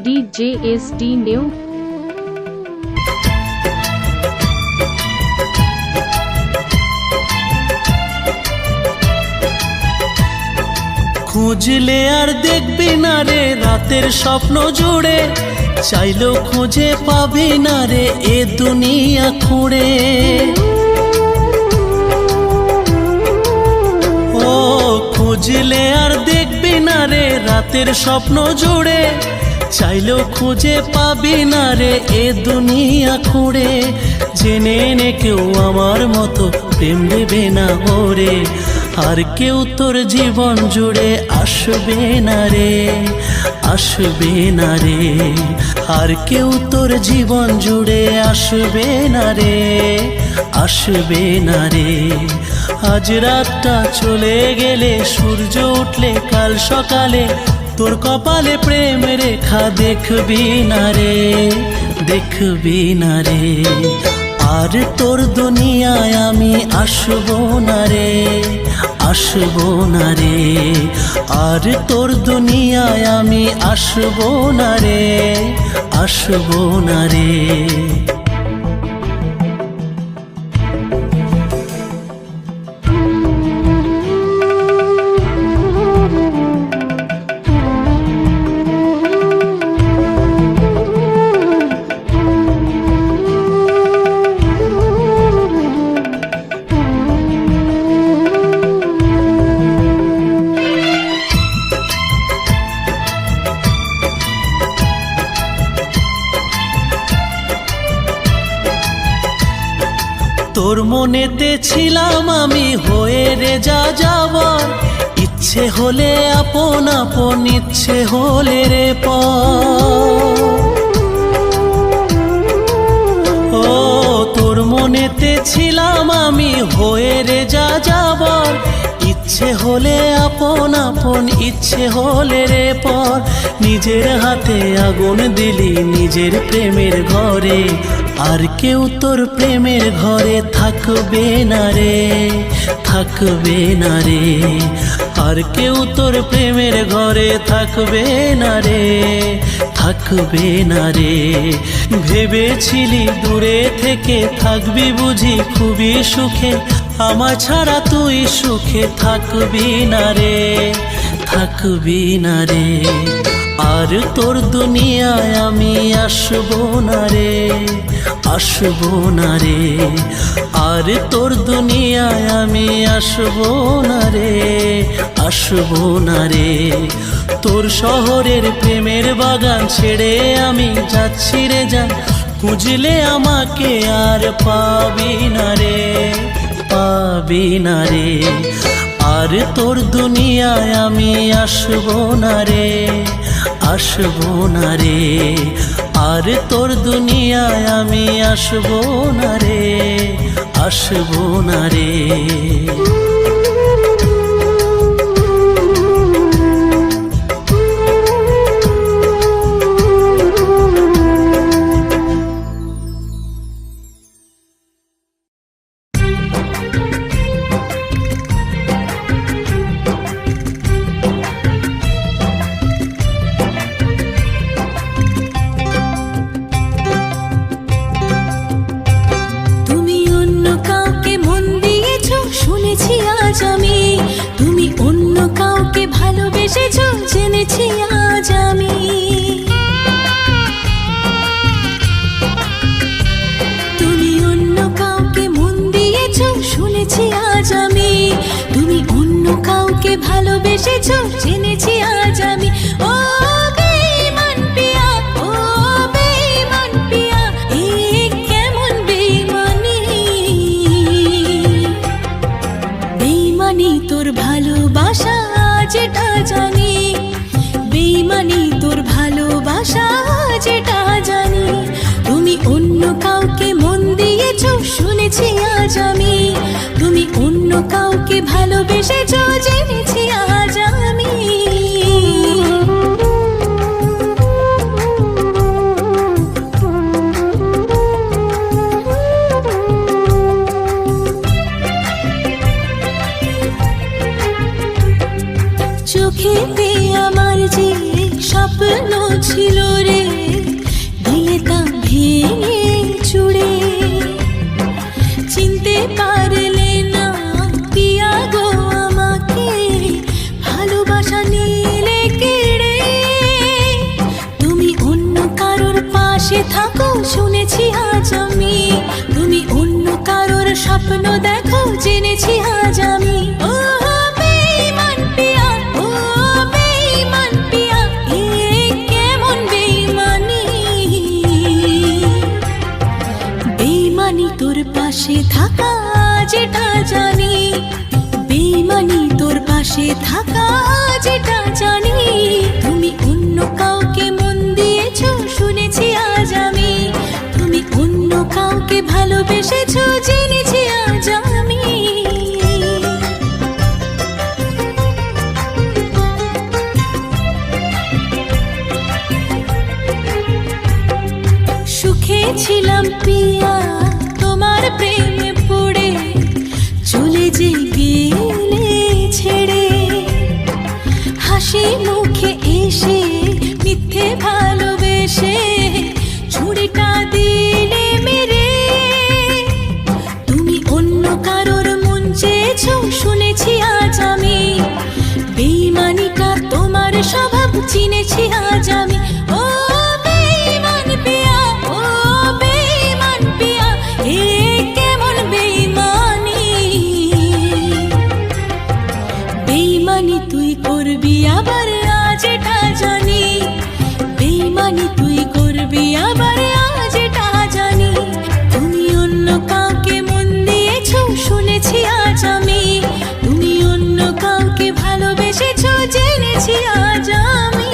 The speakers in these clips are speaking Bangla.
DJSD New খুঁজলে আর দেখবি না রে রাতের স্বপ্ন জুড়ে, চাইলেও খুঁজে পাবি না রে এ দুনিয়া খুঁড়ে। ও খুঁজলে আর দেখবি না রে রাতের স্বপ্ন জুড়ে, চাইলেও খুঁজে পাবি না রে এ দুনিয়া খুঁড়ে। জেনে নে কেউ আমার মতো প্রেম দেবে না ওরে, আর কেউ তোর জীবন জুড়ে আসবে না রে, আসবে না রে। আর কেউ তোর জীবন জুড়ে আসবে না রে, আসবে না রে। আজ রাতটা চলে গেলে সূর্য উঠলে কাল সকালে তোর কপালে প্রেম রেখা দেখবি না রে, দেখবি না রে। আর তোর দুনিয়ায় আমি আসবো না রে, আসবো না রে। আর তোর দুনিয়ায় আমি আসবো না রে, আসবো না রে। তোর মনেতে ছিলাম আমি হয়ে রে যা যাবার, ইচ্ছে হলে আপন আপন, ইচ্ছে হলে রে পর। ও তোর মনেতে ছিলাম আমি হয়ে রে যা যাবার, ইচ্ছে হলে আপন আপন, ইচ্ছে হলে রে পর। নিজের হাতে আগুন দিলি নিজের প্রেমের ঘরে, আর কেউ তোর প্রেমের ঘরে থাকবে না রে, থাকবে না রে। আর কেউ তোর প্রেমের ঘরে থাকবে না রে, থাকবে না রে। ভেবেছিলি দূরে থেকে থাকবি বুঝি খুবই সুখে, আমার ছাড়া তুই সুখে থাকবি না রে, থাকবি না রে। আর তোর দুনিয়ায় আমি আসবো না রে, আসবো না রে। আর তোর দুনিয়ায় আমি আসবো না রে, আসবো না রে। তোর শহরের প্রেমের বাগান ছেড়ে আমি যাচ্ছি রে জান, খুঁজলে আমাকে আর পাবি না রে, পাবি না রে। আর তোর দুনিয়ায় আমি আসবো না রে, আসবো না রে। আর তোর দুনিয়ায় আমি আসবো না রে, আসবো না রে। জেনেছি আজ আমি, তুমি অন্য কাউকে মন দিয়েছ শুনেছি আজ আমি, তুমি অন্য কাউকে ভালোবেসেছ জেনেছি আজ আমি। ও বেঈমান পিয়া, ও বেঈমান পিয়া, এ কেমন বেঈমানি। বেঈমানি তোর ভালোবাসা যেটা জানি, বেঈমানি তোর ভালোবাসা যেটা জানি। তুমি অন্য কাউকে মন দিয়েছ শুনেছি আজ আমি, তুমি অন্য কাউকে ভালোবেসেছ জেনেছি আজ আমি। চোখেতে আমার যে স্বপ্ন ছিল রে, স্বপ্ন দেখো জেনেছি আজ আমি। ও বেঈমান পিয়া, ও বেঈমান পিয়া, এ কেমন বেঈমানি। বেঈমানি তোর পাশে থাকা যেটা জানি, বেঈমানি তোর পাশে থাকা যেটা জানি। তুমি অন্য কাউকে মন দিয়েছো শুনেছি আজ আমি, তুমি অন্য কাউকে ভালোবেসেছো জেনেছি আজ আমি। সুখে ছিলাম পিয়া তোমার প্রেমে পড়ে, চলে যে গেলে ছেড়ে। হাসি মুখে এসে মিথ্যে ভালোবেসে ছুরিটা দিলে মেরে। তুমি অন্য কারোর মন চেয়েছো শুনেছি আজ আমি, বেঈমানিটা তোমার স্বভাব চিনেছি আজ আমি। ও বেঈমান পিয়া, ও বেঈমান পিয়া, এ কেমন বেঈমানি। বেঈমানি তুই করবি আবার আজ এটা জানি, বেঈমানি তুই করবি আবার আজ এটা জানি। তুমি অন্য কাউকে মন দিয়েছো শুনেছি আজ আমি, তুমি অন্য কাউকে ভালোবেসেছো জেনেছি আজ আমি।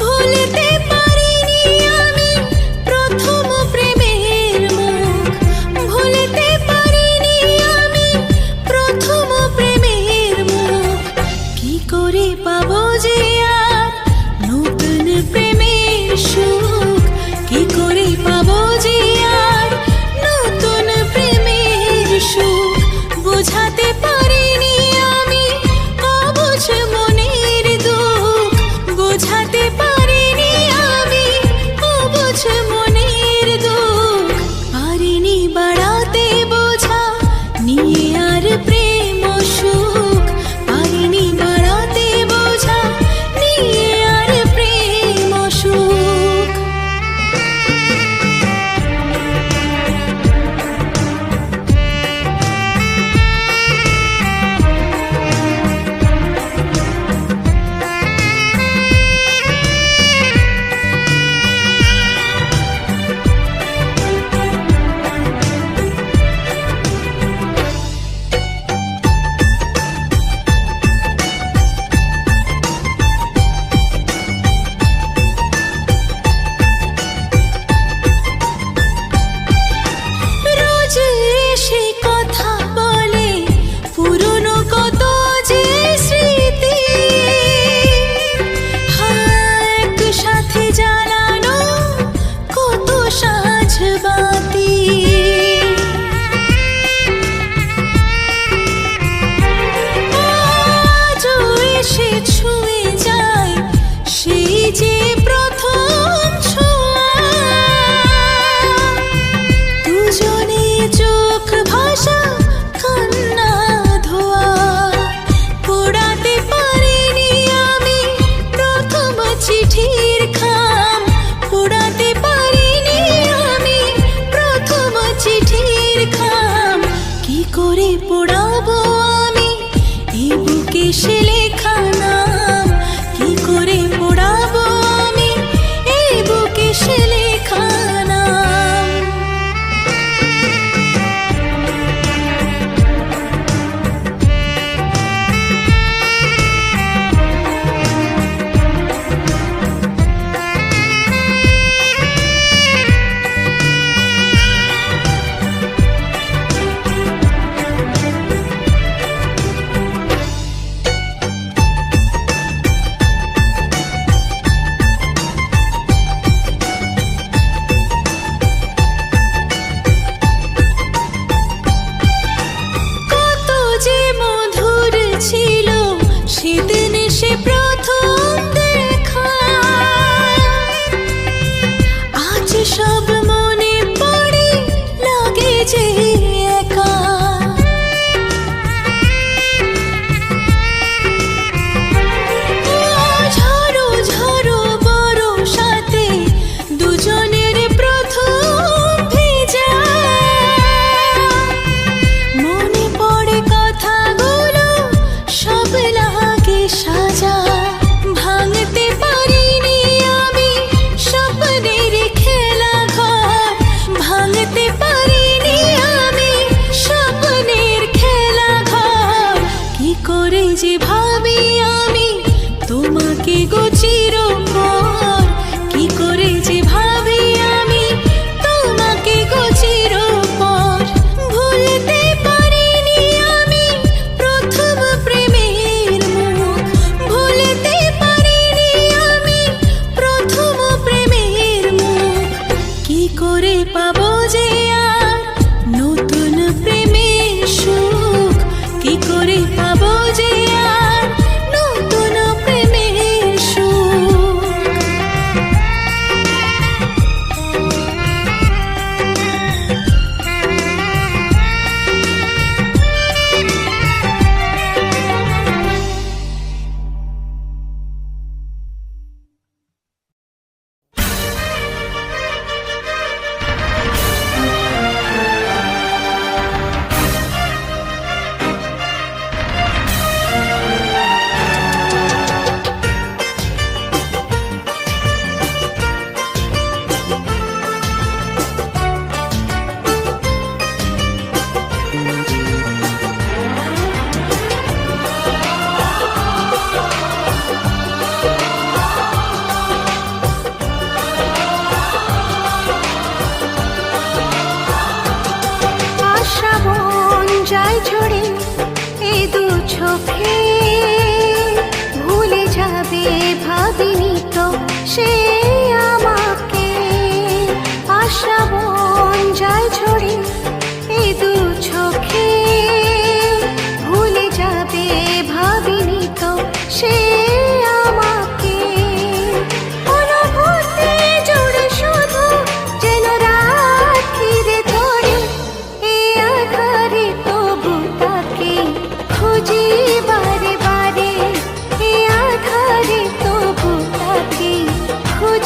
ভুলতে পারিনি আমি প্রথম প্রেমের মুখ, ভুলতে পারিনি আমি প্রথম প্রেমের মুখ। কি করে পাবো যে আর নতুন প্রেমের সুখ, কি করে পাবো যে আর নতুন প্রেমের সুখ। বোঝাতে পারিনি আমি অবুঝ মনের দুঃখ, বোঝাতে পারিনি আমি অবুঝ মনের দুঃখ। পারিনি বাড়াতে বোঝা নিয়ে আর প্রেম সুখ, পারিনি বাড়াতে বোঝা নিয়ে আর প্রেম সুখ। রোজ এসে কথা বলে পুরনো কত যে স্মৃতি, একসাথে জ্বালানো কত সাঁঝ বাতি। আজও এসে ছুঁয়ে যায় সেই যে প্রথম ছোঁয়া। দুজনে চোখ ভাষা কান্না ধোয়া, পোড়াতে পারিনি আমি প্রথম চিঠির খাম, পোড়াতে পারিনি আমি প্রথম চিঠির খাম। কি করে পোড়াবো আমি এই বুকে সে লেখা নাম, কি করে পোড়াবো আমি এই বুকে সে লেখা নাম। যে ভাবি আমি তোমাকে গো চিরপর, কি করে যে ভাবি আমি তোমাকে গো চিরপর। ভুলতে পারিনি আমি প্রথম প্রেমের মুখ, ভুলতে পারিনি আমি প্রথম প্রেমের মুখ। কি করে পাবো যে আর নতুন প্রেমের সুখ, কি করে পাবো যে আর নতুন প্রেমের সুখ। আশা বন যায় ঝরে এ দু চোখে, ভুলে যাবে ভাবিনি তো সে আমাকে। আশা বন যায় ঝরে এ দু চোখে, ভুলে যাবে ভাবিনি তো সে আমাকে। অনুভূতি জুড়ে শুধু যেন রাখি রে ধরে, এ আধারে তবু তাকে খুঁজি বারে বারে, এ আধারে তবু তাকে খুঁজি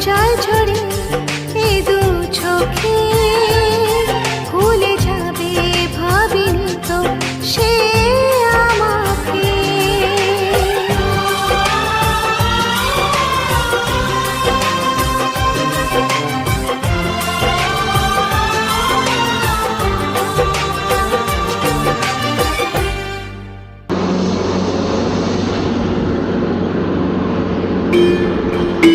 যায় ঝরে